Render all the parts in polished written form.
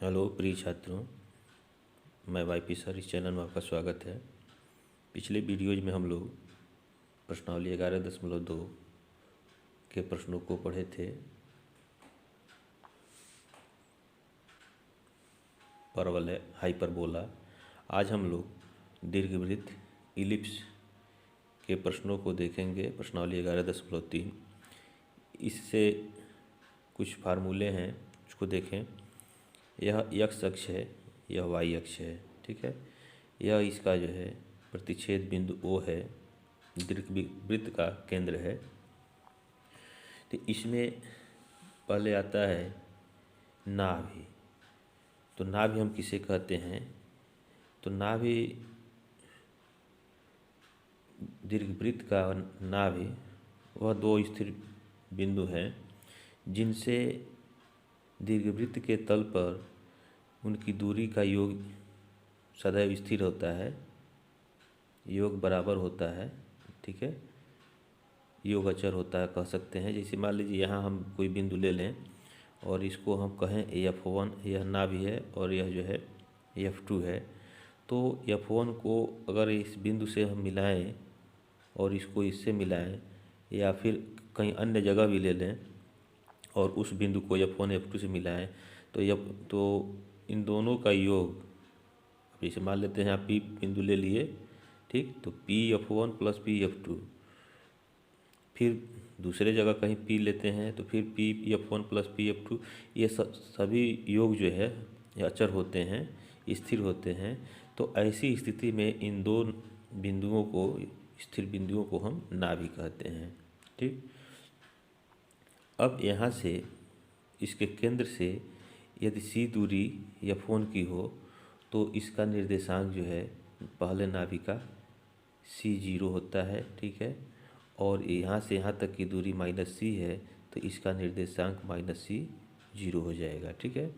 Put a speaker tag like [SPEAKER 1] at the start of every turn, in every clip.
[SPEAKER 1] Hello प्रिय छात्रों, मैं वाईपी सर, इस चैनल में आपका स्वागत है। पिछले वीडियोज में हम लोग प्रश्नावली 11.2 के प्रश्नों को पढ़े थे। परवलय, हाइपरबोला। आज हम लोग दीर्घवृत्त, इलिप्स के प्रश्नों को देखेंगे। प्रश्नावली 11.3। इससे कुछ फार्मूले हैं, उसको देखें। यह एक्स अक्ष है, यह वाई अक्ष है, ठीक है। यह इसका जो है प्रतिच्छेद बिंदु ओ है, दीर्घवृत्त का केंद्र है। तो इसमें पहले आता है नाभि। तो नाभि हम किसे कहते हैं? तो नाभि, दीर्घवृत्त का नाभि वह दो स्थिर बिंदु हैं जिनसे दीर्घवृत्त के तल पर उनकी दूरी का योग सदैव स्थिर होता है, योग बराबर होता है, ठीक है। योग अचर होता है कह सकते हैं। जैसे मान लीजिए यहाँ हम कोई बिंदु ले लें और इसको हम कहें F1, यह नाभि है, और यह जो है F2 है। तो F1 को अगर इस बिंदु से हम मिलाएं और इसको इससे मिलाएं, या फिर कहीं अन्य जगह भी ले लें और उस बिंदु को F1 F2 से मिलाएं, तो इन दोनों का योग, जैसे मान लेते हैं यहाँ P बिंदु ले लिए, ठीक। तो PF1 प्लस PF2, फिर दूसरे जगह कहीं P लेते हैं तो फिर PF1 प्लस PF2। ये सभी योग जो है ये अचर होते हैं, स्थिर होते हैं। तो ऐसी स्थिति में इन दो बिंदुओं को, स्थिर बिंदुओं को हम नाभि कहते हैं, ठीक। अब यहाँ से इसके केंद्र से यदि C दूरी F1 की हो तो इसका निर्देशांक जो है पहले नाभि का C0 होता है, ठीक है। और यहाँ से यहाँ तक की दूरी -C है तो इसका निर्देशांक -C0 हो जाएगा, ठीक है।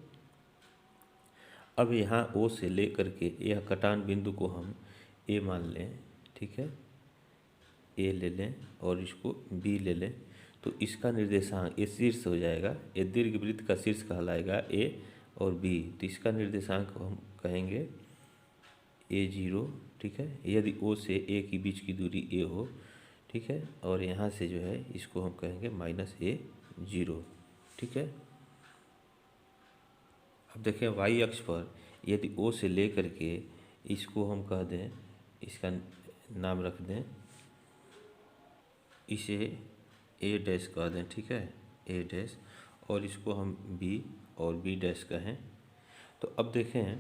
[SPEAKER 1] अब यहाँ O से लेकर के यह कटान बिंदु को हम A मान लें, ठीक है। A ले लें और इसको B ले लें, तो इसका निर्देशांक, ये शीर्ष हो जाएगा, ये दीर्घवृत्त का शीर्ष कहलाएगा A और B। तो इसका निर्देशांक हम कहेंगे A0, ठीक है। यदि O से A की बीच की दूरी A हो, ठीक है, और यहाँ से जो है इसको हम कहेंगे -A0, ठीक है। अब देखें वाई अक्ष पर यदि O से ले करके इसको हम कह दें, इसका नाम रख दें, इसे A' कह दें, ठीक है, A', और इसको हम B और B' कहें। तो अब देखें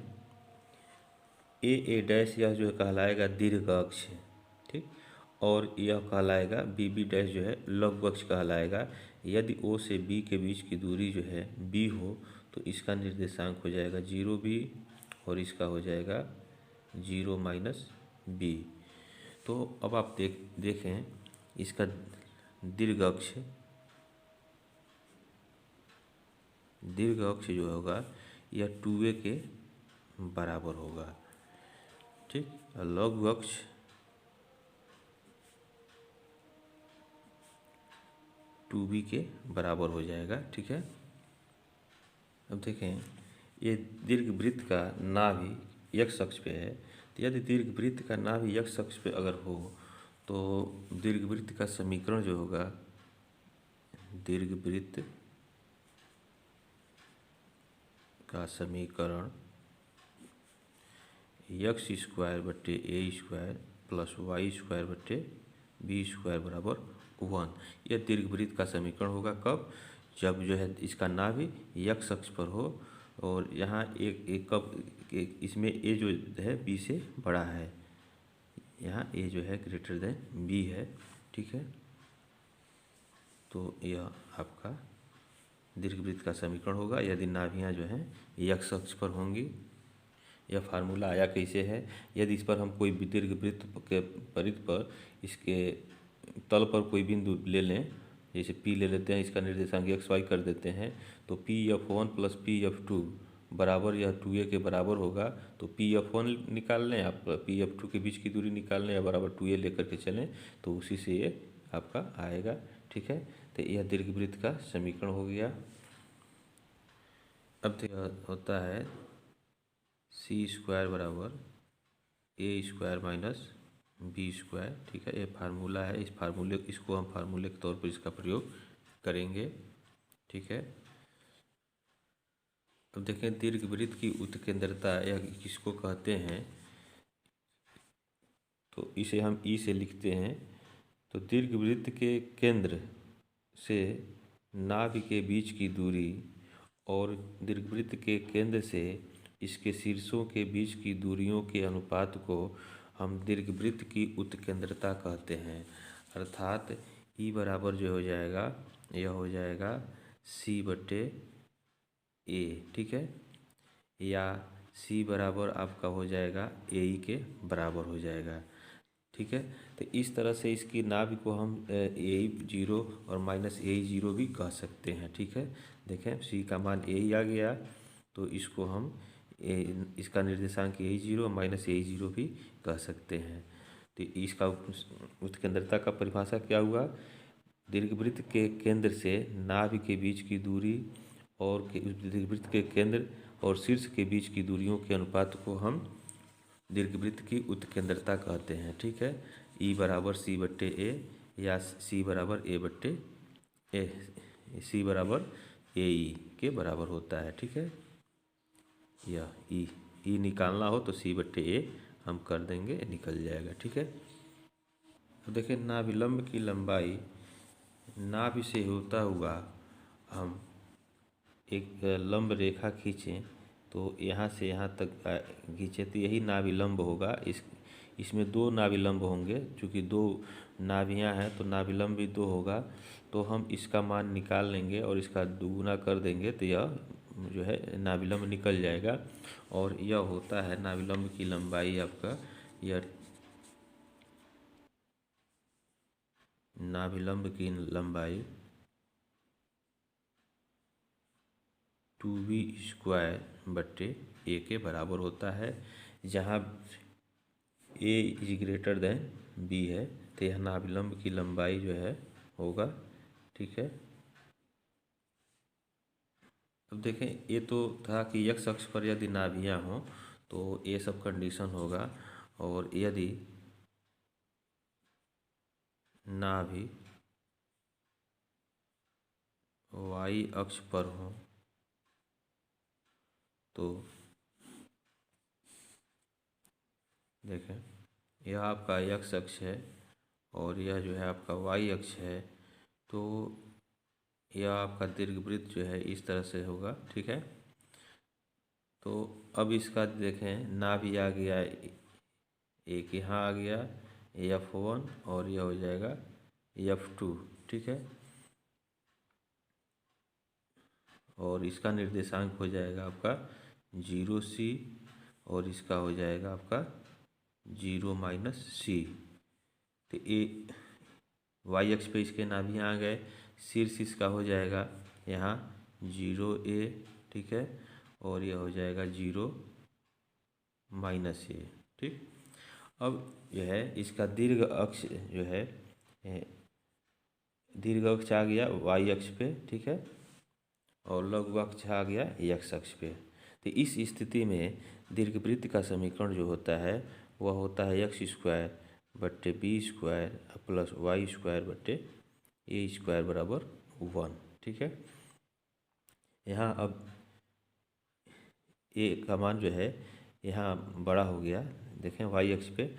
[SPEAKER 1] A' यह जो कहलाएगा दीर्घ अक्ष, ठीक, और यह कहलाएगा B' जो है लघु अक्ष कहलाएगा। यदि O से B के बीच की दूरी जो है B हो तो इसका निर्देशांक हो जाएगा 0B और इसका हो जाएगा 0 - B। तो अब आप देखें इसका दीर्घ अक्ष जो होगा यह 2A के बराबर होगा, ठीक। लघु अक्ष टू बी के बराबर हो जाएगा, ठीक है। अब देखें ये दीर्घवृत्त का नाभि x अक्ष पे है। तो यदि दीर्घवृत्त का नाभि x अक्ष पे अगर हो तो दीर्घवृत्त का समीकरण जो होगा, दीर्घवृत्त का समीकरण x² + y² + b² = 1। यह दीर्घवृत्त का समीकरण होगा कब? जब जो है इसका नाभि x अक्ष पर हो और यहाँ इसमें a जो है b से बड़ा है, यहाँ a जो है ग्रेटर देन b है, ठीक है। तो यह आपका दीर्घवृत्त का समीकरण होगा यदि नाभियाँ जो हैं x अक्ष पर होंगी। यह फार्मूला आया कैसे है? यदि इस पर हम कोई दीर्घवृत्त के परिधि पर इसके तल पर कोई बिंदु ले लें, जैसे P ले लेते हैं, इसका निर्देशांक XY कर देते हैं, तो PF1 + PF2 बराबर यह 2A के बराबर होगा। तो PF1 निकाल लें आप, PF2 के बीच की दूरी निकाल लें या बराबर 2A लेकर के चलें, तो उसी से ये आपका आएगा, ठीक है। तो यह दीर्घवृत्त का समीकरण हो गया। अब तो यह होता है सी स्क्वायर बराबर ए स्क्वायर माइनस बी स्क्वायर। ठीक है, ये फार्मूला है, इसको हम फार्मूले के तौर पर इसका प्रयोग करेंगे। ठीक है, अब देखें दीर्घवृत्त की उत्केंद्रता या किसको कहते हैं, तो इसे हम ई से लिखते हैं। तो दीर्घवृत्त के केंद्र से नाभि के बीच की दूरी और दीर्घवृत्त के केंद्र से इसके शीर्षों के बीच की दूरियों के अनुपात को हम दीर्घवृत्त की उत्केंद्रता कहते हैं। अर्थात ई बराबर जो हो जाएगा, यह हो जाएगा सी बटे ए। ठीक है, या सी बराबर आपका हो जाएगा ए ई के बराबर हो जाएगा। ठीक है, तो इस तरह से इसकी नाभि को हम ए जीरो और माइनस ए जीरो भी कह सकते हैं। ठीक है, देखें सी का मान ए आ गया, तो इसको हम इसका निर्देशांक ए जीरो माइनस ए जीरो भी कह सकते हैं। तो इसका उत्केंद्रता का परिभाषा क्या हुआ, दीर्घवृत्त के केंद्र से नाभि के बीच की दूरी और दीर्घवृत्त के केंद्र और शीर्ष के बीच की दूरियों के अनुपात को हम दीर्घवृत्त की उत्केंद्रता कहते हैं। ठीक है, ई बराबर सी बट्टे ए या सी बराबर ए बट्टे ए, सी बराबर ए ई के बराबर होता है। ठीक है, या ई निकालना हो तो सी बट्टे ए हम कर देंगे, निकल जाएगा। ठीक है, तो देखिए नाभिलंब की लंबाई नाभि से होता हुआ हम एक लंब रेखा खींचें, तो यहाँ से यहाँ तक खींचे तो यही नाभिलंब होगा। इसमें दो नाभिलंब होंगे, चूँकि दो नाभियाँ हैं तो नाभिलंब भी दो होगा। तो हम इसका मान निकाल लेंगे और इसका दुगुना कर देंगे तो यह जो है नाभिलंब निकल जाएगा। और यह होता है नाभिलंब की लंबाई आपका, यह नाभिलंब की लंबाई 2b स्क्वायर बट्टे ए के बराबर होता है। जहाँ ए इज ग्रेटर देन बी है तो यह नाभिलंब की लंबाई जो है होगा। ठीक है, अब देखें ये तो था कि एक्स अक्ष पर यदि नाभियाँ हों तो ये सब कंडीशन होगा, और यदि नाभि वाई अक्ष पर हो तो देखें यह आपका एक्स अक्ष है और यह जो है आपका वाई अक्ष है, तो यह आपका दीर्घवृत्त जो है इस तरह से होगा। ठीक है, तो अब इसका देखें नाभि आ गया, एक यहाँ आ गया F1 और यह हो जाएगा F2। ठीक है, और इसका निर्देशांक हो जाएगा आपका 0C और इसका हो जाएगा आपका 0 माइनस सी। तो ए वाई अक्ष पे इसके नाभियाँ आ गए, शीर्ष इसका हो जाएगा यहाँ 0A। ठीक है, और यह हो जाएगा 0 माइनस ए। ठीक, अब यह है इसका दीर्घ अक्ष जो है, दीर्घ अक्ष आ गया वाई अक्ष पे। ठीक है, और लघु अक्ष आ गया एक्स अक्ष पे। तो इस स्थिति में दीर्घवृत्त का समीकरण जो होता है वह होता है एक्स स्क्वायर बट्टे b square plus y square बट्टे ए स्क्वायर बराबर 1। ठीक है, यहाँ अब ए का मान जो है यहाँ बड़ा हो गया, देखें वाई अक्ष पे,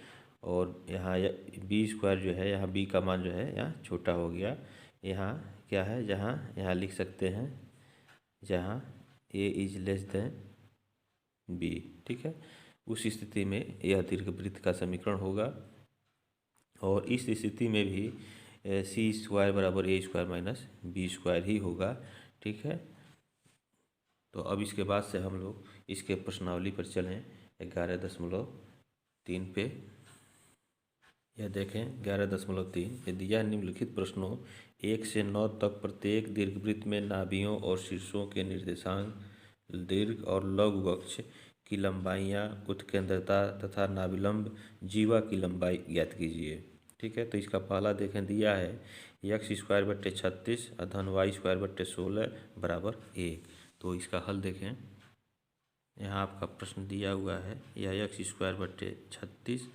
[SPEAKER 1] और यहाँ बी स्क्वायर जो है, यहाँ बी का मान जो है यहाँ छोटा हो गया। यहाँ क्या है, जहाँ यहाँ लिख सकते हैं जहाँ ए इज लेस देन बी। ठीक है, उस स्थिति में यह दीर्घवृत्त का समीकरण होगा, और इस स्थिति में भी सी स्क्वायर बराबर ए स्क्वायर माइनस बी स्क्वायर ही होगा। ठीक है, तो अब इसके बाद से हम लोग इसके प्रश्नावली पर चलें 11.3 पे। यह देखें 11.3, यदि यह निम्नलिखित प्रश्नों 1 से 9 तक प्रत्येक दीर्घवृत्त में नाभियों और शीर्षों के निर्देशांक, दीर्घ और लघु अक्ष की लंबाइयाँ, उत्केंद्रता तथा नाभिलंब जीवा की लंबाई ज्ञात कीजिए। ठीक है, तो इसका पहला देखें दिया है एक्स स्क्वायर बट्टे 36 धन वाई स्क्वायर बट्टे 16 बराबर 1। तो तो इसका हल देखें। यहाँ आपका प्रश्न दिया हुआ है, या x²/36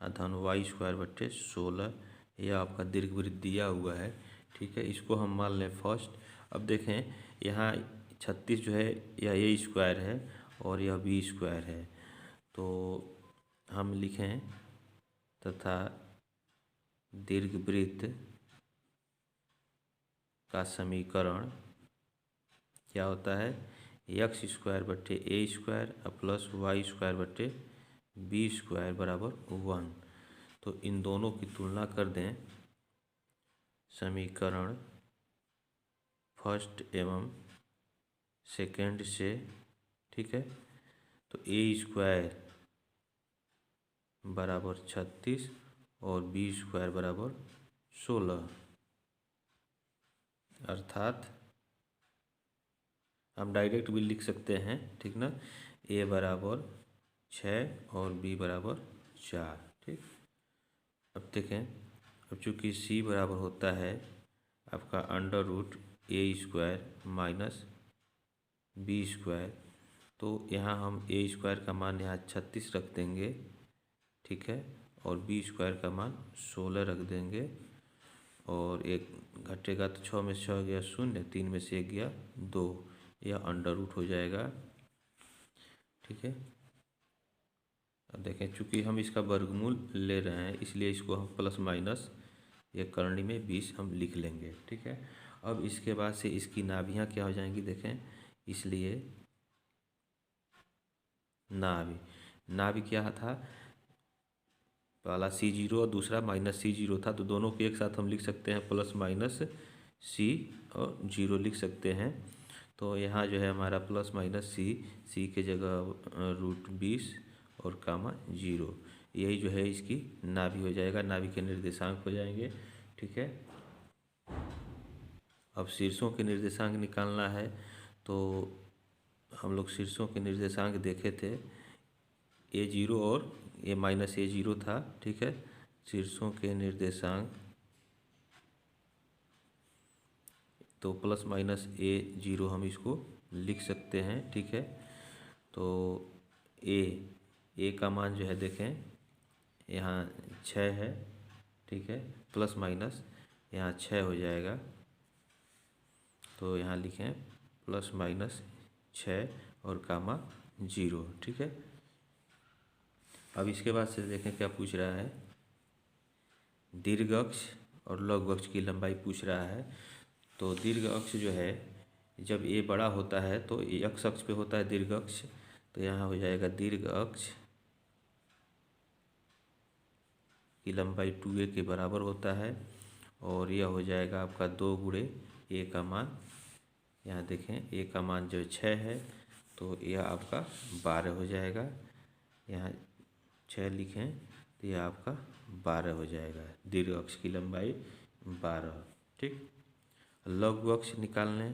[SPEAKER 1] धन y²/16, यह आपका दीर्घवृत्त दिया हुआ है। ठीक है, इसको हम मान लें फर्स्ट। अब देखें यहाँ 36 जो है यह a² है और यह b² है, तो हम लिखें तथा दीर्घवृत्त का समीकरण क्या होता है, x²/a² प्लस y²/b² बराबर 1। तो इन दोनों की तुलना कर दें समीकरण फर्स्ट एवं सेकंड से। ठीक है, तो a² बराबर 36 और b² बराबर 16, अर्थात हम डायरेक्ट भी लिख सकते हैं। ठीक ना, a बराबर 6 और b बराबर 4। ठीक, अब देखें, अब चूँकि c बराबर होता है आपका √a² माइनस b², तो यहाँ हम a² का मान यहाँ 36 रख देंगे। ठीक है, और b² का मान 16 रख देंगे, और एक घटेगा तो 6 में से 6 गया 0, 3 में से 1 गया 2, यह √ हो जाएगा। ठीक है, अब देखें चूँकि हम इसका वर्गमूल ले रहे हैं इसलिए इसको हम प्लस माइनस ये करनी में 20 हम लिख लेंगे। ठीक है, अब इसके बाद से इसकी नाभियाँ क्या हो जाएंगी देखें, इसलिए नाभि क्या था, पहला C0 और दूसरा -C0 था, तो दोनों को एक साथ हम लिख सकते हैं प्लस माइनस C और 0 लिख सकते हैं। तो यहाँ जो है हमारा प्लस माइनस C के जगह √20 और कामा 0, यही जो है इसकी नाभि हो जाएगा, नाभि के निर्देशांक हो जाएंगे। ठीक है, अब शीर्षों के निर्देशांक निकालना है, तो हम लोग शीर्षों के निर्देशांक देखे थे, a0 और ये -a0 था। ठीक है, शीर्षों के निर्देशांक तो प्लस माइनस a0 हम इसको लिख सकते हैं। ठीक है, तो a का मान जो है देखें यहाँ 6 है। ठीक है, प्लस माइनस यहाँ 6 हो जाएगा, तो यहाँ लिखें प्लस माइनस 6 और कामा 0। ठीक है, अब इसके बाद से देखें क्या पूछ रहा है, दीर्घ अक्ष और लघु अक्ष की लंबाई पूछ रहा है। तो दीर्घ अक्ष जो है जब a बड़ा होता है तो x अक्ष पे होता है दीर्घ अक्ष, तो यहाँ हो जाएगा दीर्घ अक्ष की लंबाई 2a के बराबर होता है, और यह हो जाएगा आपका 2 गुणे a का मान, यहाँ देखें a का मान जो 6 है तो यह आपका 12 हो जाएगा, यहाँ 6 लिखें तो यह आपका 12 हो जाएगा, दीर्घ अक्ष की लंबाई 12। ठीक, लघु अक्ष निकालने,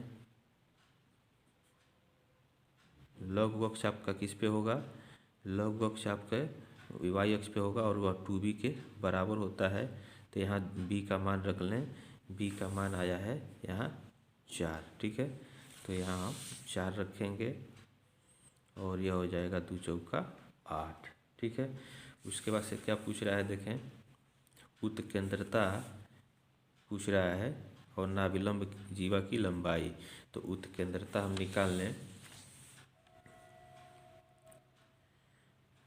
[SPEAKER 1] लघु अक्ष आपका किस पे होगा, लघु अक्ष आपका y अक्ष पे होगा और वह 2b के बराबर होता है। तो यहाँ b का मान रख लें, b का मान आया है यहाँ 4। ठीक है, तो यहाँ हम 4 रखेंगे और यह हो जाएगा 2 चौका 8। ठीक है, उसके बाद से क्या पूछ रहा है देखें, उत्केंद्रता पूछ रहा है और नाभिलंब जीवा की लंबाई। तो उत्केंद्रता हम निकाल लें,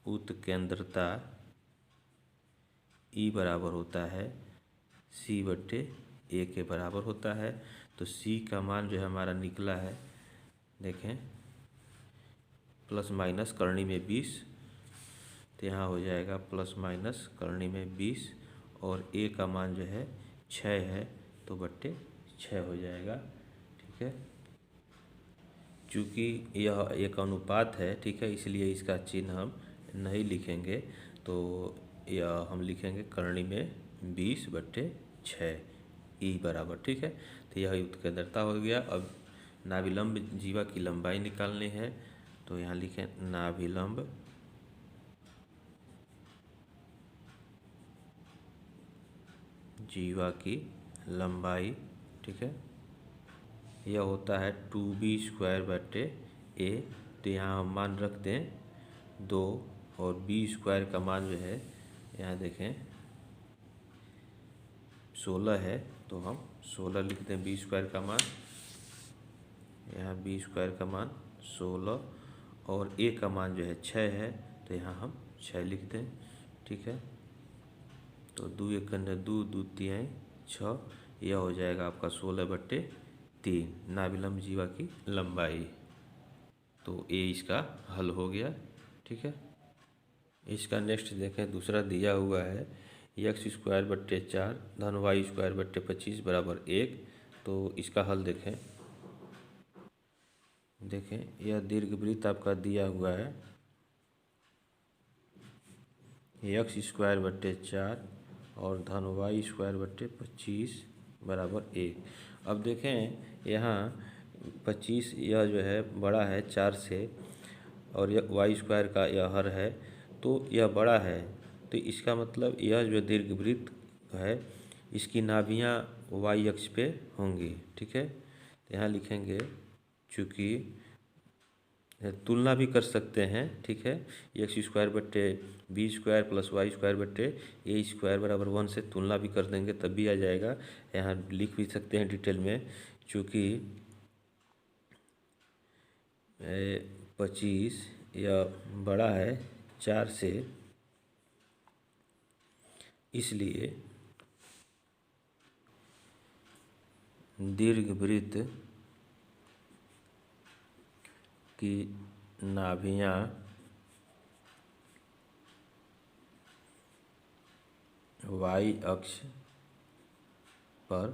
[SPEAKER 1] उत्केंद्रता E बराबर होता है C/a के बराबर होता है। तो C का मान जो है हमारा निकला है देखें प्लस माइनस करनी में 20, तो यहाँ हो जाएगा प्लस माइनस करनी में 20, और a का मान जो है 6 है तो बट्टे 6 हो जाएगा। ठीक है, चूँकि यह एक अनुपात है, ठीक है, इसलिए इसका चिन्ह हम नहीं लिखेंगे, तो यह हम लिखेंगे करनी में 20/6 E बराबर। ठीक है, तो यह उत्केंद्रता हो गया। अब नाभिलंब जीवा की लंबाई निकालनी है, तो यहाँ लिखें नाभिलंब जीवा की लंबाई। ठीक है, यह होता है 2b² ए। तो यहाँ हम मान रख दें 2 और बी स्क्वायर का मान जो है यहाँ देखें 16 है, तो हम 16 लिख दें बी स्क्वायर का मान। यहाँ बी स्क्वायर का मान 16 और ए का मान जो है 6 है, तो यहाँ हम 6 लिख दें। ठीक है, तो 2 1 2 2 3 6, यह हो जाएगा आपका 16/3 नाभिलंब जीवा की लंबाई। तो ए इसका हल हो गया। ठीक है, इसका नेक्स्ट देखें, दूसरा दिया हुआ है x²/4 धन y²/25 बराबर 1। तो इसका हल देखें यह दीर्घवृत्त आपका दिया हुआ है x²/4 और धन y²/25 बराबर 1। अब देखें यहाँ 25 यह जो है बड़ा है 4 से, और यह y² का यह हर है, तो यह बड़ा है। तो इसका मतलब यह जो दीर्घवृत्त है इसकी नाभियाँ y अक्ष पे होंगी। ठीक है, तो यहाँ लिखेंगे, चूँकि तुलना भी कर सकते हैं। ठीक है, x²/b² + y²/a² बराबर 1 से तुलना भी कर देंगे तब भी आ जाएगा। यहाँ लिख भी सकते हैं डिटेल में, चूँकि 25 यह बड़ा है 4 से, इसलिए दीर्घवृत्त की नाभियाँ y अक्ष पर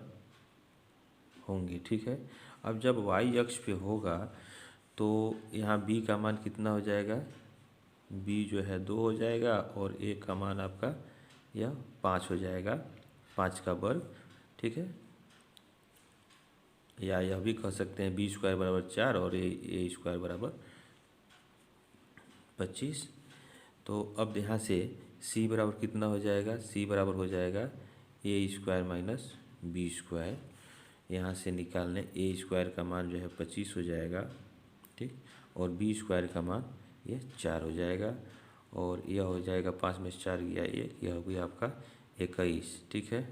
[SPEAKER 1] होंगी। ठीक है, अब जब y अक्ष पे होगा तो यहाँ b का मान कितना हो जाएगा, b जो है 2 हो जाएगा और a का मान आपका यह 5 हो जाएगा, 5 का वर्ग। ठीक है, या यह भी कह सकते हैं b² = 4 और a² = 25। तो अब यहाँ से c बराबर कितना हो जाएगा, c बराबर हो जाएगा a² - b²। यहाँ से निकालने a² का मान जो है 25 हो जाएगा। ठीक, और b² का मान ये 4 हो जाएगा, और यह हो जाएगा 5 में से 4 गया 1, यह हो गया आपका 21। ठीक है,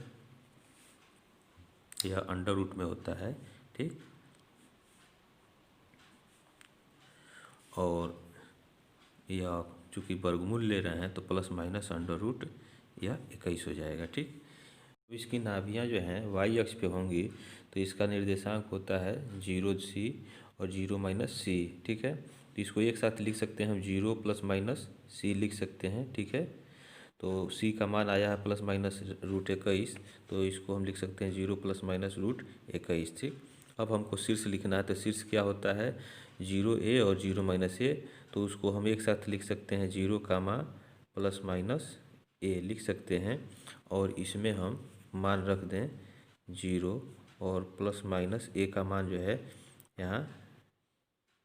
[SPEAKER 1] यह अंडर रूट में होता है। ठीक, और यह चूँकि वर्गमूल ले रहे हैं तो प्लस माइनस अंडर रूट यह 21 हो जाएगा। ठीक, तो इसकी नाभियाँ जो हैं y अक्ष पे होंगी, तो इसका निर्देशांक होता है 0c और 0 - c। ठीक है, तो इसको एक साथ लिख सकते हैं हम, 0 ± c लिख सकते हैं। ठीक है, तो c का मान आया है ±√21, तो इसको हम लिख सकते हैं 0 ± √21। ठीक, अब हमको शीर्ष लिखना है, तो शीर्ष क्या होता है 0a और 0 - a, तो उसको हम एक साथ लिख सकते हैं 0, ± a लिख सकते हैं, और इसमें हम मान रख दें 0 और ± a का मान जो है यहाँ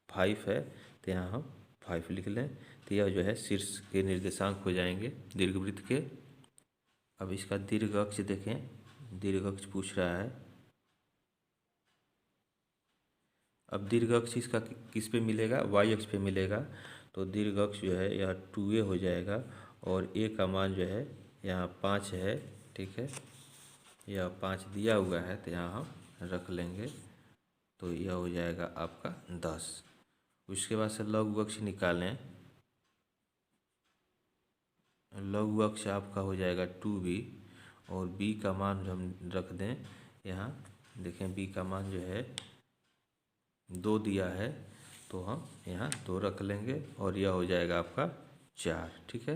[SPEAKER 1] 5 है, तो यहाँ हम 5 लिख लें। तो यह जो है शीर्ष के निर्देशांक हो जाएंगे दीर्घवृत्त के। अब इसका दीर्घ अक्ष देखें, दीर्घ अक्ष पूछ रहा है। अब दीर्घ अक्ष इसका किस पे मिलेगा, y अक्ष पे मिलेगा। तो दीर्घ अक्ष जो है यह 2a हो जाएगा, और a का मान जो है यहाँ 5 है। ठीक है, यह 5 दिया हुआ है, तो यहाँ हम रख लेंगे, तो यह हो जाएगा आपका 10। उसके बाद से लघु अक्ष निकालें, लघु अक्ष आपका हो जाएगा 2b, और b का मान हम रख दें यहाँ देखें, b का मान जो है 2 दिया है, तो हम यहाँ 2 रख लेंगे, और यह हो जाएगा आपका 4। ठीक है,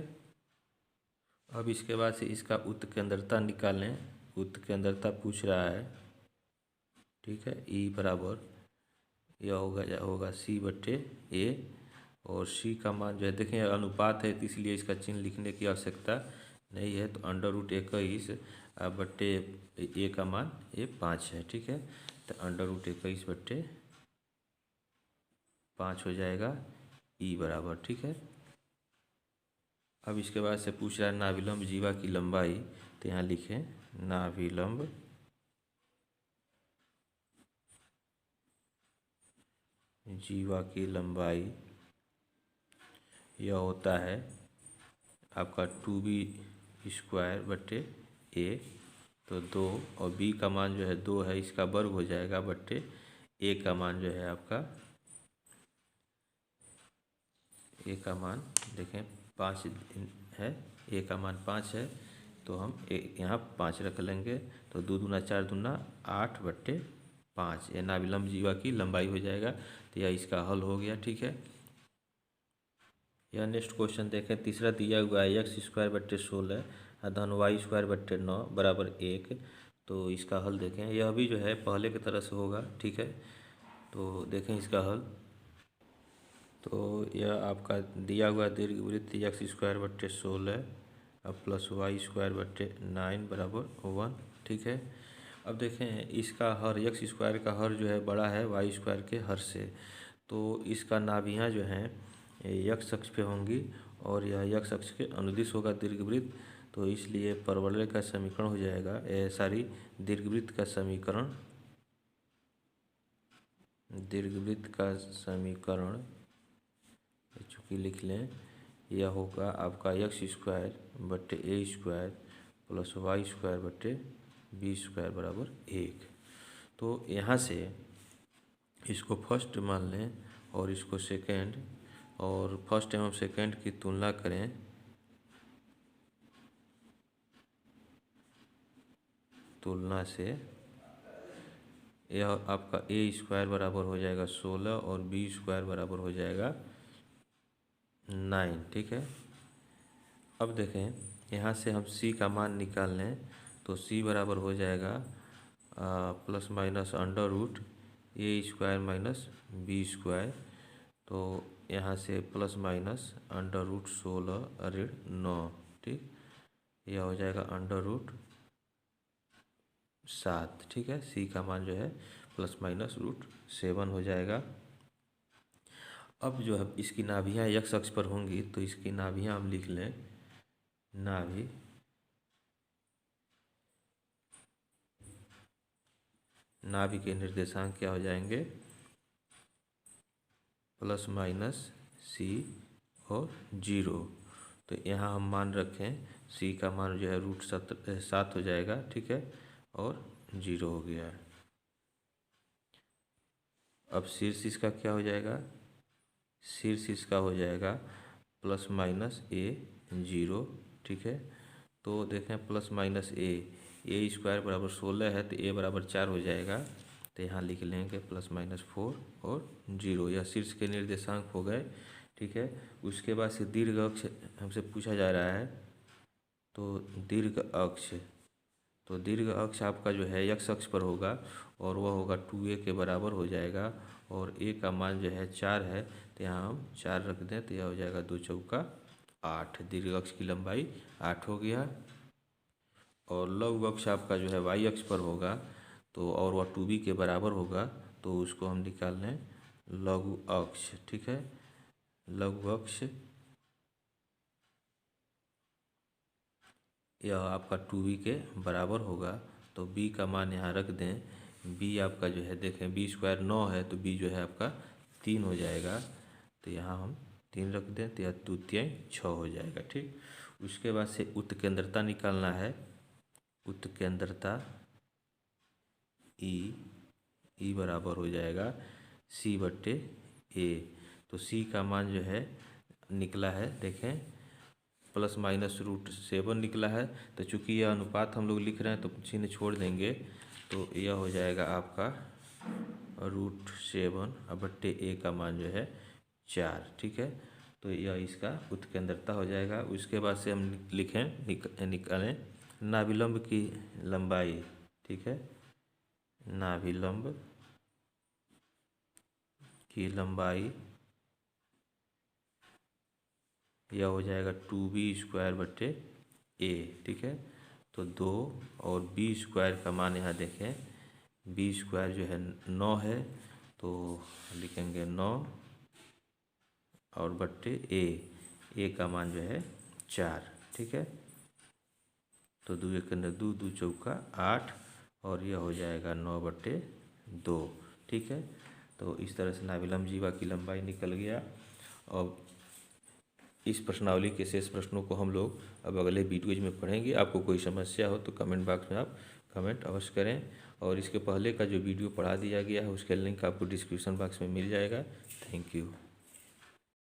[SPEAKER 1] अब इसके बाद से इसका उत्केंद्रता निकालें, उत्केंद्रता पूछ रहा है। ठीक है, E बराबर यह होगा c/a, और c का मान जो है देखें अनुपात है, तो इसलिए इसका चिन्ह लिखने की आवश्यकता नहीं है, तो √21 बट्टे a का मान ये 5 है। ठीक है, तो √21/5 हो जाएगा E बराबर। ठीक है, अब इसके बाद से पूछ रहा है नाभिलंब जीवा की लंबाई, तो यहाँ लिखें नाभिलंब जीवा की लंबाई यह होता है आपका 2b² तो 2 और b का मान जो है 2 है, इसका वर्ग हो जाएगा बट्टे a का मान जो है आपका a का मान देखें 5 है, a का मान 5 है तो हम यहाँ 5 रख लेंगे तो 2 दूना 4 दूना 8/5 यह नाभिलंब जीवा की लंबाई हो जाएगा। तो यह इसका हल हो गया। ठीक है, यह नेक्स्ट क्वेश्चन देखें। तीसरा दिया हुआ है x²/16 धन y²/9 बराबर 1। तो इसका हल देखें। यह भी जो है पहले की तरह से होगा। ठीक है, तो देखें इसका हल। तो यह आपका दिया हुआ दीर्घवृत्त x²/16 प्लस y²/9 बराबर 1। ठीक है, अब देखें इसका हर x² का हर जो है बड़ा है y² के हर से, तो इसका नाभियाँ जो हैं x अक्ष पे होंगी और यह x अक्ष के अनुदिश होगा दीर्घवृत्त। तो इसलिए परवलय का समीकरण हो जाएगा दीर्घवृत्त का समीकरण चूँकि लिख लें, यह होगा आपका x²/a² प्लस y²/b² बराबर 1। तो यहाँ से इसको फर्स्ट मान लें और इसको सेकेंड, और फर्स्ट एवं सेकेंड की तुलना करें तुलना से यह आपका a² बराबर हो जाएगा 16 और b² बराबर हो जाएगा 9। ठीक है, अब देखें यहाँ से हम c का मान निकाल लें तो c बराबर हो जाएगा प्लस माइनस √a² - b²। तो यहाँ से प्लस माइनस √16 ठीक, यह हो जाएगा √7। ठीक है, c का मान जो है प्लस माइनस √7 हो जाएगा। अब जो है इसकी नाभियाँ x अक्ष पर होंगी तो इसकी नाभियाँ हम लिख लें। नाभि के निर्देशांक क्या हो जाएंगे, प्लस माइनस c और 0। तो यहाँ हम मान रखें c का मान जो है √7 हो जाएगा। ठीक है, और 0 हो गया है। अब शीर्ष इसका क्या हो जाएगा, शीर्ष इसका हो जाएगा प्लस माइनस a0। ठीक है, तो देखें प्लस माइनस a² बराबर 16 है तो a बराबर 4 हो जाएगा। तो यहाँ लिख लेंगे प्लस माइनस 4 और 0, यह शीर्ष के निर्देशांक हो गए। ठीक है, उसके बाद से दीर्घ अक्ष हमसे पूछा जा रहा है। तो दीर्घ अक्ष आपका जो है x अक्ष पर होगा और वह होगा 2a के बराबर हो जाएगा और a का मान जो है 4 है तो यहाँ हम 4 रख दें तो यह हो जाएगा 2 चौका 8। दीर्घ अक्ष की लंबाई 8 हो गया। और लघु अक्ष आपका जो है y अक्ष पर होगा तो और वह 2b के बराबर होगा तो उसको हम निकाल लें लघु अक्ष। ठीक है, लघु अक्ष यह आपका 2b के बराबर होगा तो b का मान यहाँ रख दें। b आपका जो है देखें b² 9 है तो b जो है आपका 3 हो जाएगा। तो यहाँ हम 3 रख दें तो यह 2×3 6 हो जाएगा। ठीक, उसके बाद से उत्केंद्रता निकालना है। उत्केंद्रता E बराबर हो जाएगा c/a। तो c का मान जो है निकला है देखें प्लस माइनस √7 निकला है। तो चूंकि यह अनुपात हम लोग लिख रहे हैं तो चिन्ह छोड़ देंगे तो यह हो जाएगा आपका √7/a का मान जो है 4। ठीक है, तो यह इसका उत्केंद्रता हो जाएगा। उसके बाद से हम निकालें नाभिलंब की लंबाई। ठीक है, नाभिलंब की लंबाई यह हो जाएगा 2b² a। ठीक है, तो 2 और b² का मान यहाँ देखें b² जो है 9 है तो लिखेंगे 9 और बट्टे a का मान जो है 4। ठीक है, तो 2 एक अंदर 2 2 चौका 8 और यह हो जाएगा 9/2। ठीक है, तो इस तरह से नाभिलंब जीवा की लंबाई निकल गया। और इस प्रश्नावली के शेष प्रश्नों को हम लोग अब अगले वीडियोज में पढ़ेंगे। आपको कोई समस्या हो तो कमेंट बॉक्स में आप कमेंट अवश्य करें। और इसके पहले का जो वीडियो पढ़ा दिया गया है उसका लिंक आपको डिस्क्रिप्शन बॉक्स में मिल जाएगा। Thank you.